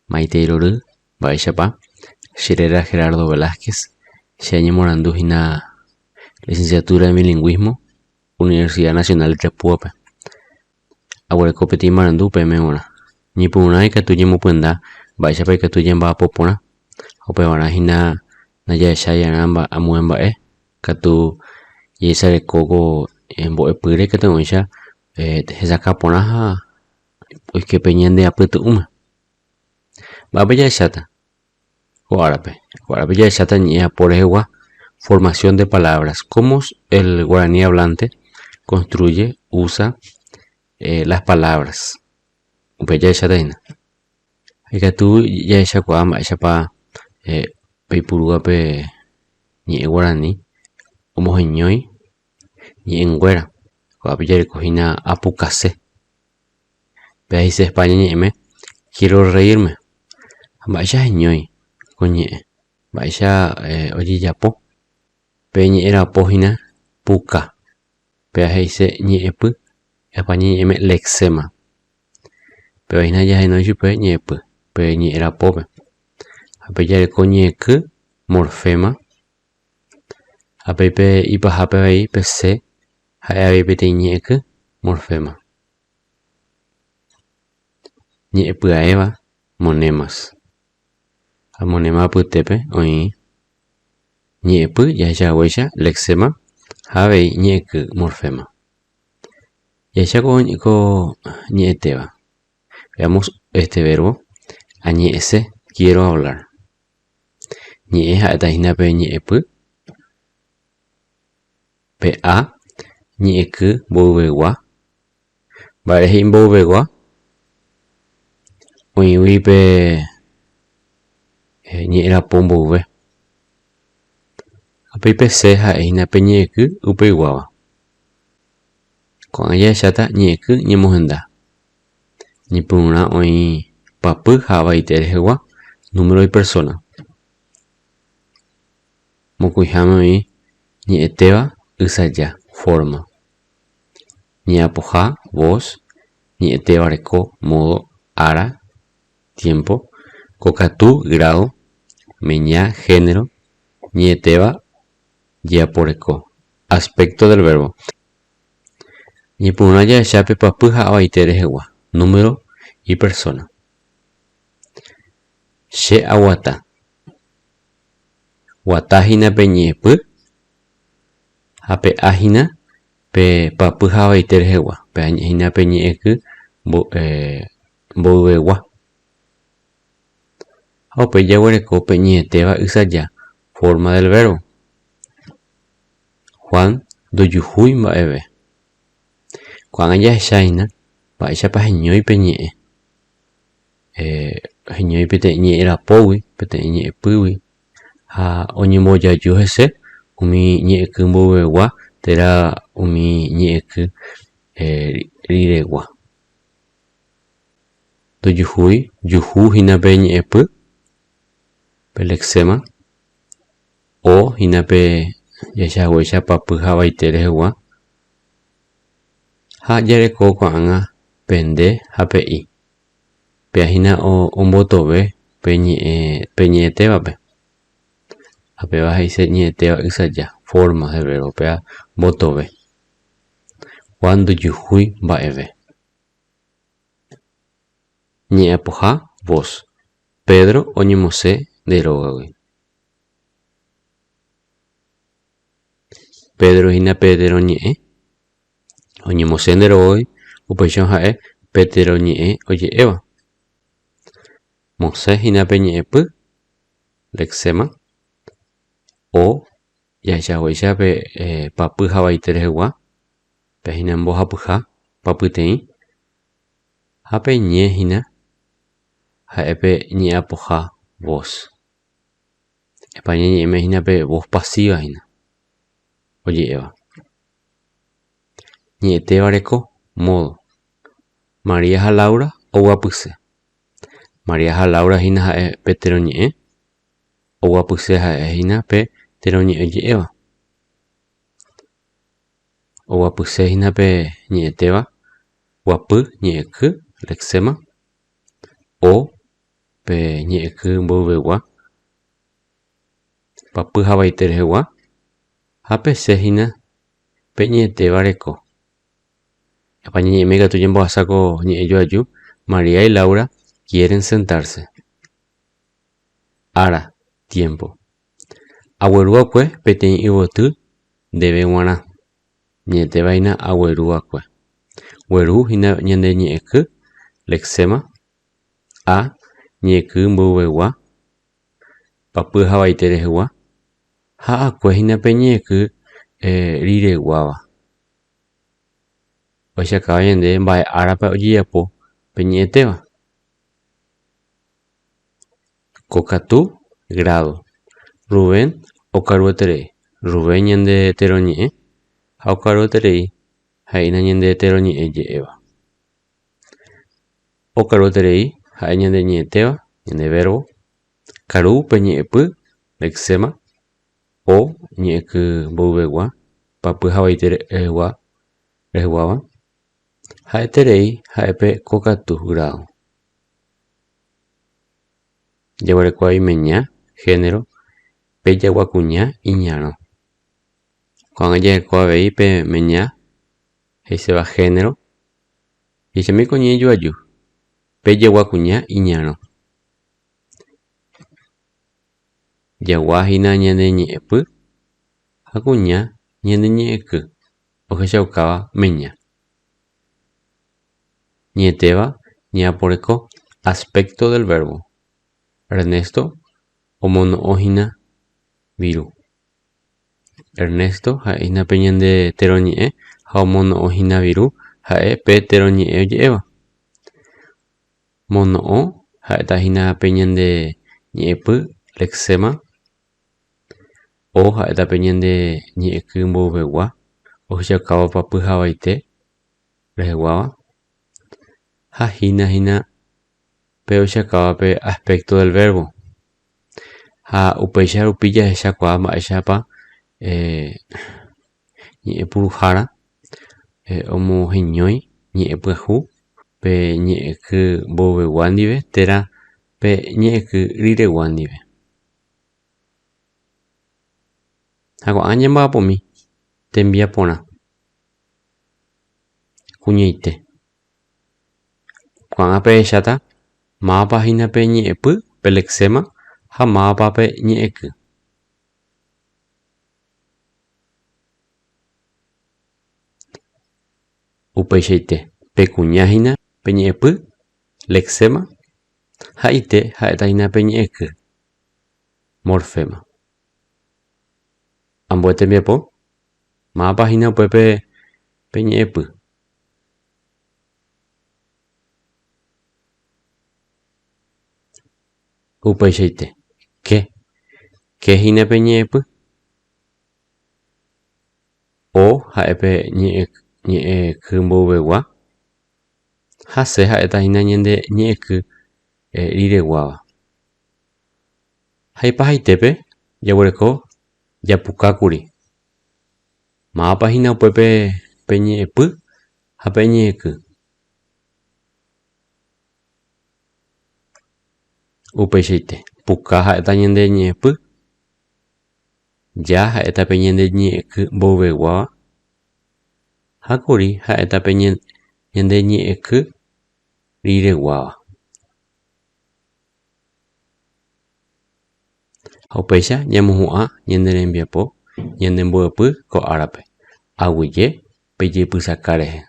Maite Irory, Baixapa, Sherera Gerardo Velázquez, Xañe Morandujina, licenciatura en bilingüismo, Universidad Nacional de Tepuape. Aguarecopeti Marandu Pemehora. Ni puna y catuye puenda, Baixapa y catuye va popona, o pevarajina, Naya Shayanamba, Amuemba, Catu y esa de coco en Boepure que tengo ya, esa caponaja, pues que peñan de apetuuma. Babella chata. Guarape ya chata ni por ejemplo, formación de palabras. Cómo el guaraní hablante construye, usa las palabras. Bella chata ina. Y que tú ya esa cuama, esa pa peipuruga pe ni guaraní, como geñoi, ni en guera. Guapi ya recogina apucase. Ve dice España ni me, quiero reírme. Vaya ñoi, coñe, vaya oye yapo, peñe era pógina, puca, peaje dice ñepu, españa ñeme lexema, peaje ya no chupe ñepu, peñe era pobre, apella el coñe que morfema, apepe y pajape ahí pc, hay pete ñeque morfema, ñepu a eva, monemas. Monema putepe oí ñepu ya huella lexema habe ñeque morfema ya con ñeteba. Veamos este verbo añese quiero hablar ñe hataina pe ñepu pe a ñeque bobegua barehin bobegua oí pe ñera pombo ve. Apepe seja ina peñeque upe guava. Con ella chata ñeque ñemojenda. Ni puna hoy papu java y terjegua número de persona. Mokujame hoy ni eteba usaya forma. Ni apoja voz ni eteba reco modo ara tiempo cocatú grado meña género ñeteba ya por eco. Aspecto del verbo. Ni punaya chape papuja o iterejewa. Número y persona. She aguata. Watajina pe ñepu. Ape ajina pe papuja o iterejewa. Pe ajina pe ñeku bobewa. O pe ya huereco pe ñeteba usaya. Forma del verbo. Juan do yuhui maebe. Cuando ella es shaina, va ella pa geñoi peñe. Geñoi pete ñe era powi, pete ñe puwi. Ha oñemo ya yuhese, umi ñe kumbo wewa, tera umi ñe ku rirewa. Do yuhui, yuhu hina pe ñe pu, pelexema. O hina pe ya huella papu java iterewa. Ha yare coco anga pende hapi. Peajina o un voto ve peñe teba pe. Ape baja dice ñeteba usaya forma de verbo pea voto ve. Cuando yuhui va eve. Ñe apoja vos. Pedro oñemose de rogawi. Pedro hina Pedro ñe. Oñemose de rogawi. Upechon jae Pedro ñe oye eva. Mose hina peñe pu. Lexema. O ya huella pe papu java iterewa. Pe hina mbo hapuja papu tei. Hape ñe hina. Haepe ñe apoja voz. España ñe me hina pe voz pasiva hina. Oye eva. Ñe te vareco modo. María Laura o guapuse. María Laura hina hae petero ñe. O guapuse hae hina pe tero ñe oye eva. O guapuse hina pe ñe teba. Guapu ñe ku lexema. O pe ñe'ẽky mboyvegua papy havaite rehegua ha pesẽhína peñe'ẽtéva reko. Apañeñe'ẽme katu ñembohasáko ñe'ẽjoaju. María y Laura quieren sentarse. Ára, tiempo. Aguerúakue peteĩ yvoty ndéve g̃uarã. Ñe'ẽtévahína aguerúakue. Gueruhína ñande ñe'ẽky, lexema. A. Ñe'ẽky mboyvegua papy havaite rehegua. Ha akuehína peñe'ẽky rireguáva. Oichakáva ñande mba'e árape ojejapo peñe'ẽtéva. Kokatu, grado. Rubén okarueterei. Rubén ñande teroñe'ẽ ha okarueterei ha'éna ñande teroñe'ẽ je'éva. Okarueterei ha'e ñande ñe'ẽtéva, ñande verbo. Karu peñe'ẽpy, lexema. O ñe'ẽky mboyvegua papy havaite reheguáva. Ha'eterei ha'épe kokatu, grado. Jaguarekuaa imeña, género. Pejagua kuña, iñarõ. Ko'ág̃a jahekuaa avei pemeña heichéva género. Ichami koñe ijuaju. Pejagua kuña, iñarõ. Jaguahína ñande ñe'ẽpy ha kuña ñande ñe'ẽky. Ohechaukáva meña. Ñe'ẽtéva ñe'aporeko aspecto del verbo. Ernesto omono'õhína viru. Ernesto ha'éhína pe ñande teroñe'ẽ ha omono'õhína viru ha'e pe teroñe'ẽ oje'éva. Mono'õ ha'etahína pe ñande ñe'ẽpy, lexema. O ha'éta pe ñande ñe'ẽky mboyvegua ohechaukáva papy havaite reheguáva. Ha hína pe oichakáva pe aspecto del verbo. Ha upéicha rupi jahechakuaa mba'éichapa ñe'ẽpuruhára omoheñói ñe'ẽpyahu pe ñe'ẽky mboyvegua ndive térã pe ñe'ẽky riregua ndive. Ha ko'ág̃a ñemba'apomi tembiaporã. Kuñeite. Ko'ág̃a pehecháta mávapahína pe ñe'ẽpy, pe lexema ha mávapa pe ñe'ẽky. Upeichaite. Pekuñahína pe ñe'ẽpy, lexema. Ha'ite ha'etahína pe ñe'ẽky, morfema. Ambue tembiapo mávapahína upépe pe ñe'ẽpy. Upeichaite. Kehína pe ñe'ẽpy. O ha'épe ñe'ẽky mboyvegua. Hase ha'etahína ñande ñe'ẽky rireguáva. Ha ipahaitépe jaguareko japukákuri. Mávapahína upépe pe ñe'ẽpy ha pe ñe'ẽky. Upeichaite. Puka ha'éta ñande ñe'ẽpy. Ja ha'éta pe ñande ñe'ẽky mboyveguáva. Ha kuri ha'éta pe ñande ñe'ẽky rireguáva. Ha upéicha ñamohu'ã ñande rembiapo ñande mbo'epy ko árape. Aguyje pejepysaká rehe.